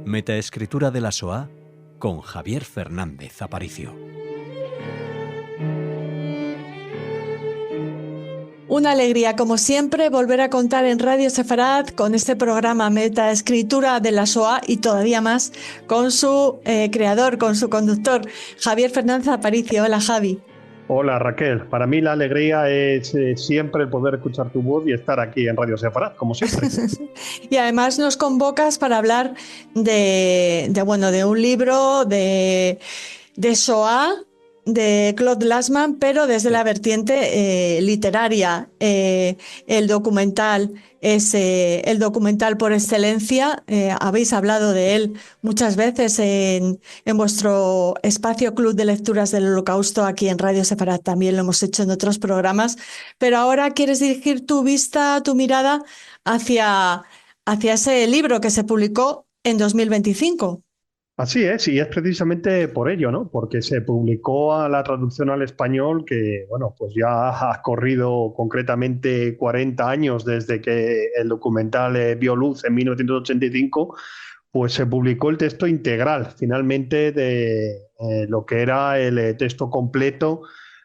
Metaescritura de la Shoah con Javier Fernández Aparicio. Una alegría, como siempre, volver a contar en Radio Sefarad con este programa Metaescritura de la Shoah y todavía más con su creador, con su conductor, Javier Fernández Aparicio. Hola, Javi. Hola, Raquel. Para mí la alegría es siempre el poder escuchar tu voz y estar aquí en Radio Sefarad, como siempre. Y además nos convocas para hablar de un libro de Shoah, de Claude Lanzmann, pero desde la vertiente literaria. El documental es el documental por excelencia. Habéis hablado de él muchas veces en vuestro espacio Club de Lecturas del Holocausto aquí en Radio Sefarad. También lo hemos hecho en otros programas, pero ahora quieres dirigir tu vista, tu mirada hacia ese libro que se publicó en 2025. Así es, y es precisamente por ello, ¿no? Porque se publicó a la traducción al español que, bueno, pues ya ha corrido concretamente 40 años desde que el documental vio luz en 1985, pues se publicó el texto integral, finalmente, de lo que era el texto completo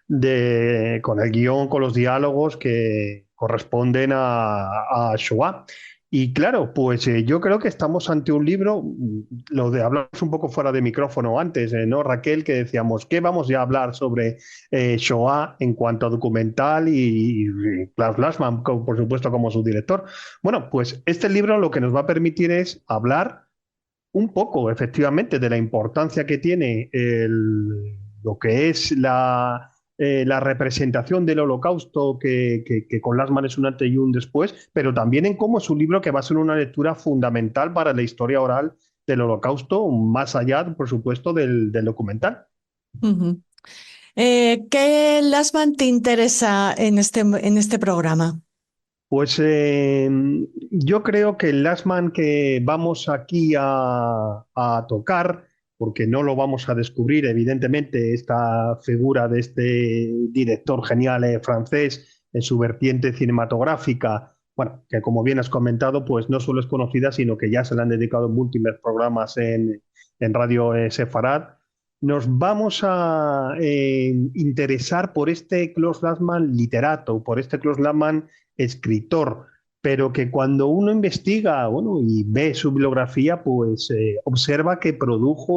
con el guión, con los diálogos que corresponden a Shoah. Y claro, pues yo creo que estamos ante un libro, lo de hablamos un poco fuera de micrófono antes, ¿no, Raquel? Que decíamos que vamos ya a hablar sobre Shoah en cuanto a documental y Klaus Lanzmann, por supuesto, como su director. Bueno, pues este libro lo que nos va a permitir es hablar un poco, efectivamente, de la importancia que tiene lo que es la representación del Holocausto, que con Lanzmann es un antes y un después, pero también en cómo es un libro que va a ser una lectura fundamental para la historia oral del Holocausto, más allá, por supuesto, del documental. Uh-huh. ¿Qué Lanzmann te interesa en este programa? Pues yo creo que el Lanzmann que vamos aquí a tocar, porque no lo vamos a descubrir, evidentemente, esta figura de este director genial francés en su vertiente cinematográfica, bueno, que como bien has comentado, pues no solo es conocida, sino que ya se le han dedicado múltiples programas en Radio Sefarad. Nos vamos a interesar por este Klaus Lanzmann literato, por este Klaus Lanzmann escritor, pero que cuando uno investiga, bueno, y ve su bibliografía, pues observa que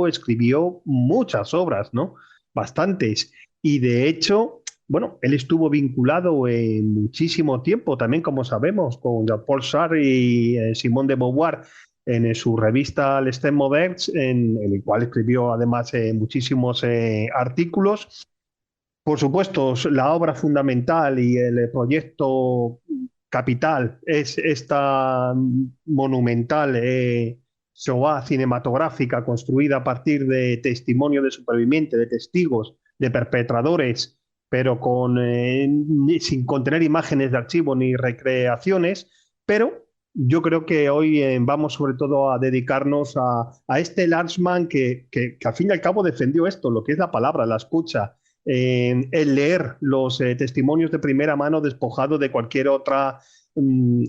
escribió muchas obras, ¿no? Bastantes. Y de hecho, bueno, él estuvo vinculado en muchísimo tiempo, también como sabemos, con Jean-Paul Sartre y Simone de Beauvoir en su revista Les Temps Moderns, en el cual escribió además muchísimos artículos. Por supuesto, la obra fundamental y el proyecto capital es esta monumental Shoah cinematográfica construida a partir de testimonio de supervivientes, de testigos, de perpetradores, pero sin contener imágenes de archivo ni recreaciones. Pero yo creo que hoy vamos sobre todo a dedicarnos a este Lanzmann que al fin y al cabo defendió esto, lo que es la palabra, la escucha. El leer los testimonios de primera mano despojado de cualquier otra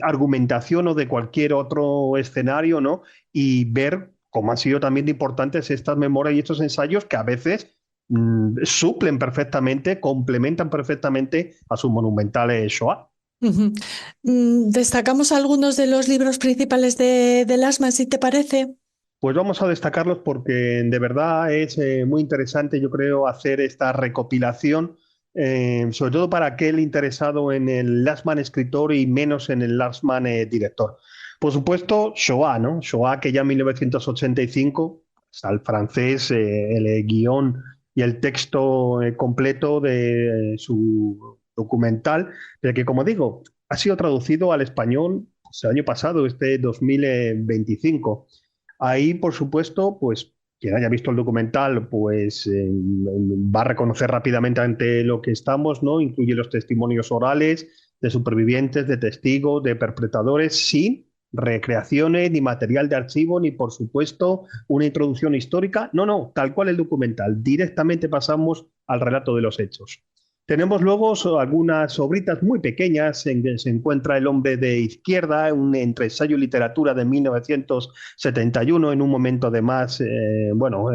argumentación o de cualquier otro escenario, ¿no? Y ver cómo han sido también importantes estas memorias y estos ensayos que a veces suplen perfectamente, complementan perfectamente a sus monumentales Shoah. Uh-huh. Destacamos algunos de los libros principales de Lanzmann, si te parece. Pues vamos a destacarlos porque de verdad es muy interesante, yo creo, hacer esta recopilación, sobre todo para aquel interesado en el Lanzmann escritor y menos en el Lanzmann director. Por supuesto, Shoah, ¿no? Shoah, que ya en 1985, al francés, el guión y el texto completo de su documental, pero que, como digo, ha sido traducido al español pues, el año pasado, este 2025. Ahí, por supuesto, pues quien haya visto el documental, pues va a reconocer rápidamente ante lo que estamos, ¿no? Incluye los testimonios orales de supervivientes, de testigos, de perpetradores, sin recreaciones, ni material de archivo, ni por supuesto una introducción histórica. No, tal cual el documental. Directamente pasamos al relato de los hechos. Tenemos luego algunas obritas muy pequeñas en que se encuentra El hombre de izquierda, un entre ensayo y literatura de 1971, en un momento de más, bueno,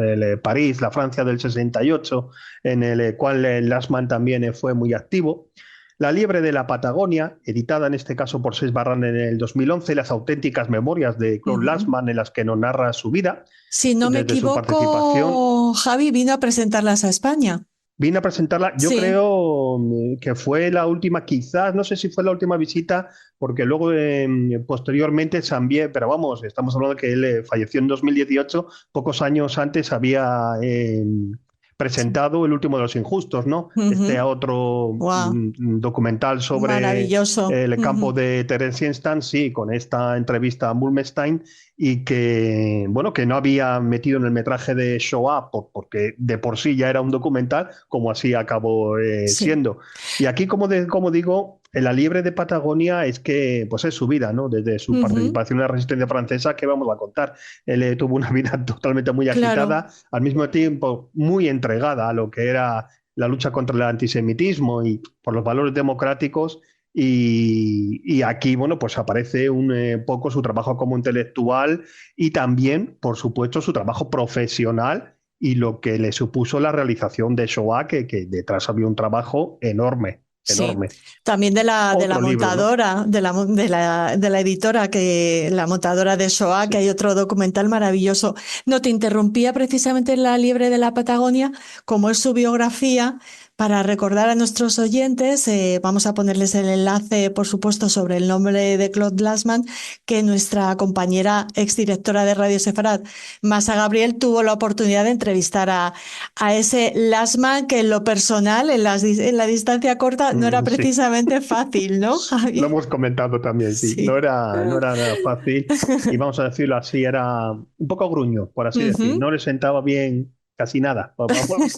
París, la Francia del 68, en el cual Lastman también fue muy activo. La liebre de la Patagonia, editada en este caso por Seix Barral en el 2011, las auténticas memorias de Claude Ujú. Lastman en las que nos narra su vida Si no me desde su participación. equivoco, Javi vino a presentarlas a España. Vine a presentarla, yo Sí. creo que fue la última, quizás, no sé si fue la última visita, porque luego posteriormente también, pero vamos, estamos hablando de que él falleció en 2018, pocos años antes había presentado El último de los injustos, ¿no? Este otro Wow, documental sobre maravilloso. el campo Ujú. de Theresienstadt, sí, con esta entrevista a Mulmestein, y que, bueno, que no había metido en el metraje de Shoah porque de por sí ya era un documental, como así acabó Sí. siendo. Y aquí, como digo, en la liebre de Patagonia es que, pues es su vida, ¿no? Desde su Ujú. participación en la resistencia francesa, que vamos a contar. Él tuvo una vida totalmente muy Claro. agitada, al mismo tiempo muy entregada a lo que era la lucha contra el antisemitismo y por los valores democráticos, y aquí, bueno, pues aparece un poco su trabajo como intelectual y también, por supuesto, su trabajo profesional y lo que le supuso la realización de Shoah, que detrás había un trabajo enorme, Sí, enorme. también de la Otro libro, ¿no? montadora, de la editora, la montadora de Shoah, que Sí. hay otro documental maravilloso. No te interrumpía precisamente en La Liebre de la Patagonia, como es su biografía, para recordar a nuestros oyentes, vamos a ponerles el enlace, por supuesto, sobre el nombre de Claude Lanzmann, que nuestra compañera exdirectora de Radio Sefarad, Masa Gabriel, tuvo la oportunidad de entrevistar a ese Lanzmann que en lo personal, en la distancia corta, no era Sí. precisamente fácil, ¿no, Lo Javi? hemos comentado también, sí. No Sí. era, no era nada fácil y vamos a decirlo así, era un poco gruño, por así decir. Ujú. No le sentaba bien casi nada, vamos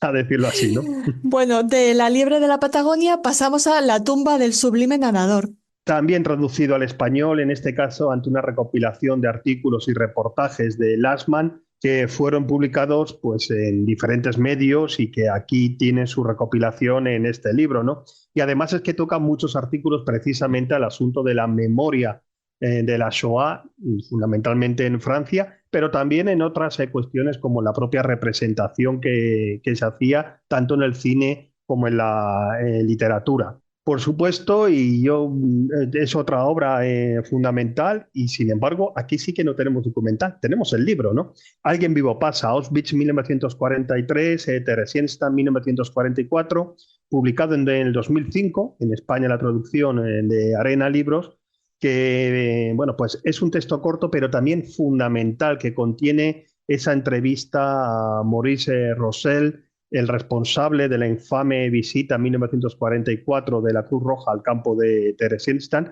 a decirlo así, ¿no? Bueno, de La Liebre de la Patagonia pasamos a La tumba del sublime nadador. También traducido al español, en este caso ante una recopilación de artículos y reportajes de Lastman que fueron publicados pues, en diferentes medios y que aquí tienen su recopilación en este libro, ¿no? Y además es que toca muchos artículos precisamente al asunto de la memoria de la Shoah, fundamentalmente en Francia, pero también en otras cuestiones como la propia representación que se hacía tanto en el cine como en la literatura. Por supuesto, es otra obra fundamental y sin embargo aquí sí que no tenemos documental, tenemos el libro, ¿no? Alguien vivo pasa, Auschwitz 1943, Theresienstadt 1944, publicado en el 2005, en España la traducción de Arena Libros, que bueno, pues es un texto corto pero también fundamental que contiene esa entrevista a Maurice Rossell, el responsable de la infame visita en 1944 de la Cruz Roja al campo de Theresienstadt,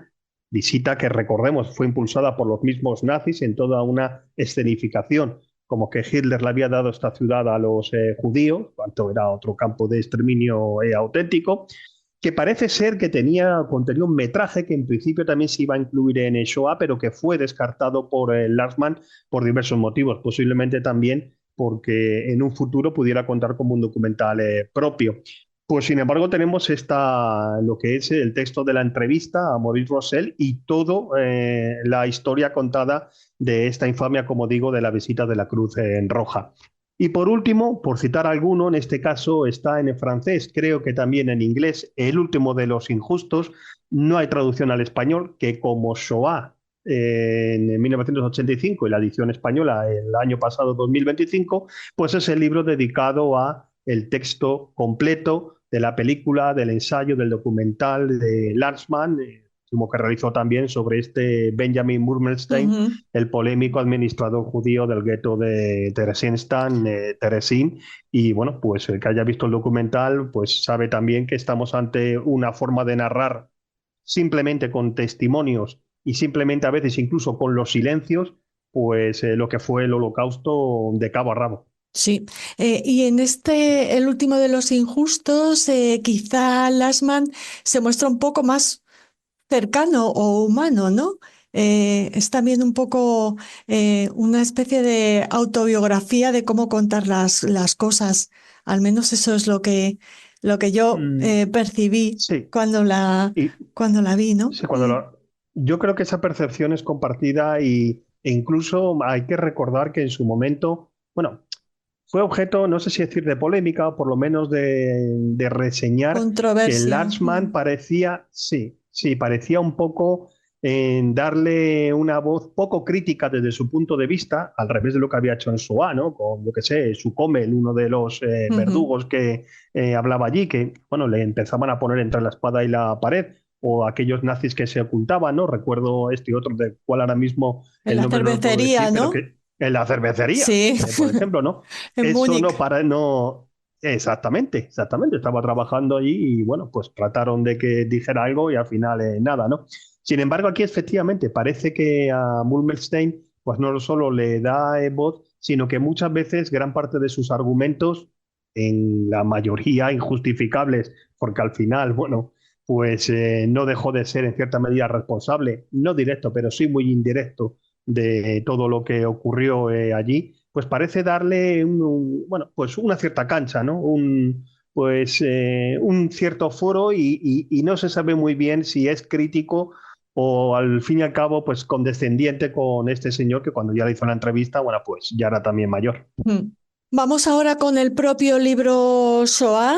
visita que recordemos fue impulsada por los mismos nazis en toda una escenificación, como que Hitler le había dado esta ciudad a los judíos, cuanto era otro campo de exterminio auténtico, que parece ser que contenía un metraje que en principio también se iba a incluir en el Shoah, pero que fue descartado por Lastman por diversos motivos, posiblemente también porque en un futuro pudiera contar como un documental propio. Pues sin embargo tenemos lo que es el texto de la entrevista a Maurice Rossell y toda la historia contada de esta infamia, como digo, de la visita de la Cruz Roja. Y por último, por citar alguno, en este caso está en el francés, creo que también en inglés, El último de los injustos. No hay traducción al español, que como Shoah en 1985 y la edición española el año pasado, 2025, pues es el libro dedicado a el texto completo de la película, del ensayo, del documental de Lanzmann, como que realizó también sobre este Benjamin Murmelstein, Ujú. el polémico administrador judío del gueto de Theresienstadt, Teresin. Y bueno, pues el que haya visto el documental, pues sabe también que estamos ante una forma de narrar simplemente con testimonios y simplemente a veces incluso con los silencios, pues lo que fue el holocausto de cabo a rabo. Sí, y en el último de los injustos, quizá Lashman se muestra un poco más cercano o humano, ¿no? Es también un poco una especie de autobiografía de cómo contar las cosas. Al menos eso es lo que yo Mm, percibí sí, y cuando la vi, ¿no? sí, yo creo que esa percepción es compartida e incluso hay que recordar que en su momento, bueno, fue objeto, no sé si decir de polémica o por lo menos de reseñar que Controversia. Lachman parecía, sí, sí, parecía un poco en darle una voz poco crítica desde su punto de vista, al revés de lo que había hecho en Shoah, ¿no? Con, lo que sé, Sucomel, uno de los Ujú. verdugos que hablaba allí, que, bueno, le empezaban a poner entre la espada y la pared, o aquellos nazis que se ocultaban, ¿no? Recuerdo este otro, del cual ahora mismo En el la nombre no lo puedo cervecería, decir, pero ¿no? que en la cervecería, Sí, por ejemplo, ¿no? en Eso Múnich. no para, no, exactamente, exactamente. Estaba trabajando allí y bueno, pues trataron de que dijera algo y al final nada, ¿no? Sin embargo, aquí efectivamente parece que a Mulmerstein, pues no solo le da voz, sino que muchas veces gran parte de sus argumentos, en la mayoría injustificables, porque al final, bueno, pues no dejó de ser en cierta medida responsable, no directo, pero sí muy indirecto de todo lo que ocurrió allí, pues parece darle bueno, pues una cierta cancha, ¿no? Pues, un cierto foro y no se sabe muy bien si es crítico o al fin y al cabo, pues condescendiente con este señor que cuando ya le hizo la entrevista, bueno, pues ya era también mayor. Mm. Vamos ahora con el propio libro Shoah,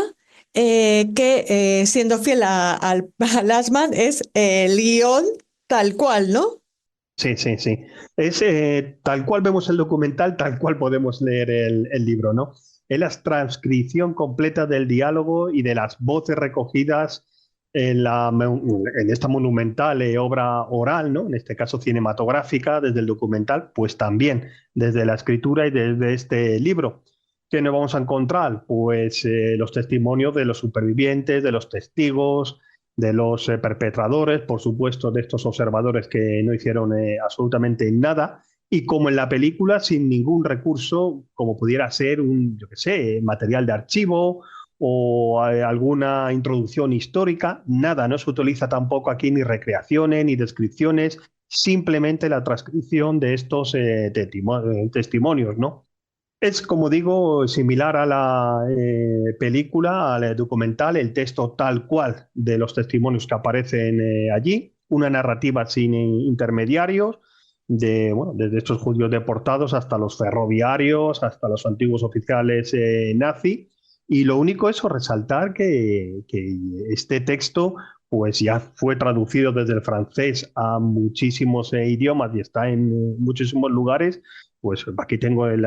que siendo fiel a Lashman es el guión tal cual, ¿no? Sí, sí, sí. Es tal cual vemos el documental, tal cual podemos leer el libro, ¿no? Es la transcripción completa del diálogo y de las voces recogidas en esta monumental obra oral, ¿no? En este caso cinematográfica, desde el documental, pues también desde la escritura y desde este libro. ¿Qué nos vamos a encontrar? Pues los testimonios de los supervivientes, de los testigos, de los perpetradores, por supuesto, de estos observadores que no hicieron absolutamente nada, y como en la película, sin ningún recurso, como pudiera ser un, yo qué sé, material de archivo o alguna introducción histórica, nada, no se utiliza tampoco aquí ni recreaciones ni descripciones, simplemente la transcripción de estos testimonios, ¿no? Es, como digo, similar a la película, al documental, el texto tal cual de los testimonios que aparecen allí, una narrativa sin intermediarios, bueno, desde estos judíos deportados hasta los ferroviarios, hasta los antiguos oficiales nazis. Y lo único es resaltar que este texto pues ya fue traducido desde el francés a muchísimos idiomas y está en muchísimos lugares. Pues aquí tengo el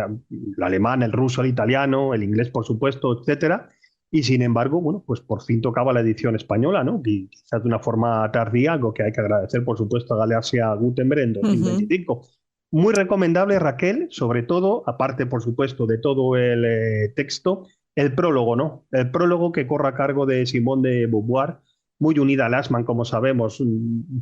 alemán, el ruso, el italiano, el inglés, por supuesto, etcétera. Y sin embargo, bueno, pues por fin tocaba la edición española, ¿no? Y quizás de una forma tardía, algo que hay que agradecer, por supuesto, a Galaxia Gutenberg en Ujú. 2025. Muy recomendable, Raquel, sobre todo, aparte, por supuesto, de todo el texto, el prólogo, ¿no? El prólogo que corre a cargo de Simone de Beauvoir, muy unida a Lashman, como sabemos,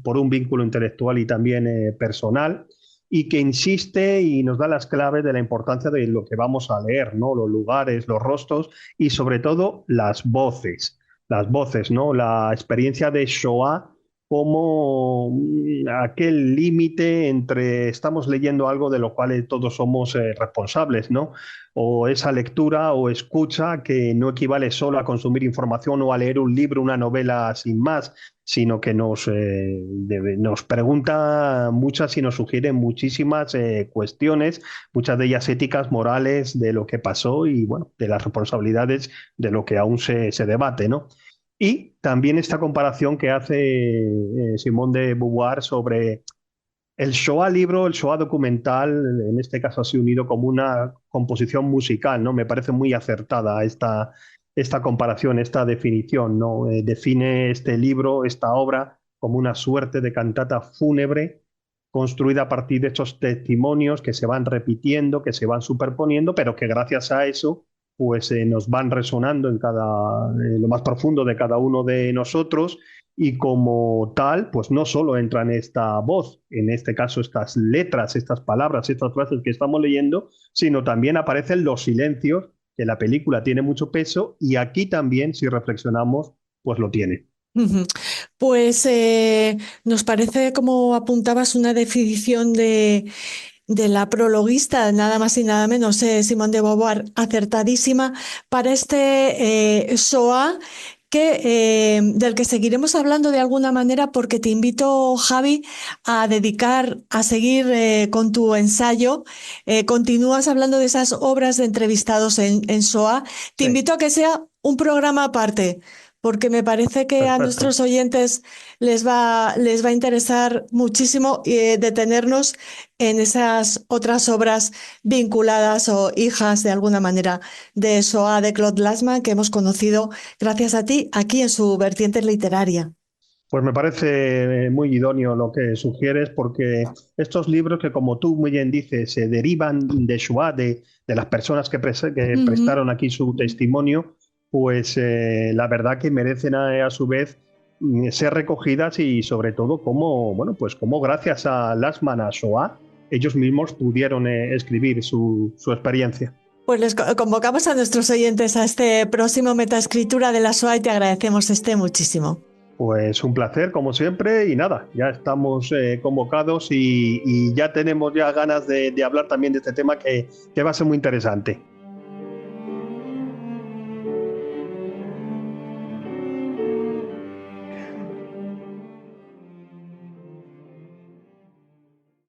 por un vínculo intelectual y también personal, y que insiste y nos da las claves de la importancia de lo que vamos a leer, ¿no? Los lugares, los rostros y sobre todo las voces, ¿no? La experiencia de Shoah como aquel límite entre estamos leyendo algo de lo cual todos somos responsables, ¿no? O esa lectura o escucha que no equivale solo a consumir información o a leer un libro, una novela sin más, sino que nos pregunta muchas y nos sugiere muchísimas cuestiones, muchas de ellas éticas, morales, de lo que pasó y, bueno, de las responsabilidades de lo que aún se debate, ¿no? Y también esta comparación que hace Simone de Beauvoir sobre el Shoah libro, el Shoah documental, en este caso así unido como una composición musical, ¿no? Me parece muy acertada esta comparación, esta definición, ¿no? Define este libro, esta obra, como una suerte de cantata fúnebre construida a partir de estos testimonios que se van repitiendo, que se van superponiendo, pero que gracias a eso pues nos van resonando en lo más profundo de cada uno de nosotros y como tal, pues no solo entra en esta voz, en este caso estas letras, estas palabras, estas frases que estamos leyendo, sino también aparecen los silencios, que la película tiene mucho peso y aquí también, si reflexionamos, pues lo tiene. Ujú. Pues nos parece, como apuntabas, una definición de la prologuista, nada más y nada menos, Simone de Beauvoir, acertadísima para este SOA del que seguiremos hablando de alguna manera, porque te invito, Javi, a seguir con tu ensayo. Continúas hablando de esas obras de entrevistados en SOA. Te Sí, invito a que sea un programa aparte, porque me parece que a perfecto. nuestros oyentes les va a interesar muchísimo detenernos en esas otras obras vinculadas o hijas de alguna manera de SOA de Claude Lanzmann que hemos conocido gracias a ti aquí en su vertiente literaria. Pues me parece muy idóneo lo que sugieres, porque estos libros que, como tú muy bien dices, se derivan de Shoah, de las personas que Ujú. prestaron aquí su testimonio, pues la verdad que merecen a su vez ser recogidas y sobre todo como, bueno, pues como gracias a Lashman, a Shoah, ellos mismos pudieron escribir su experiencia. Pues convocamos a nuestros oyentes a este próximo Metaescritura de la SOA y te agradecemos muchísimo. Pues un placer, como siempre, y nada, ya estamos convocados y ya tenemos ya ganas de hablar también de este tema que va a ser muy interesante.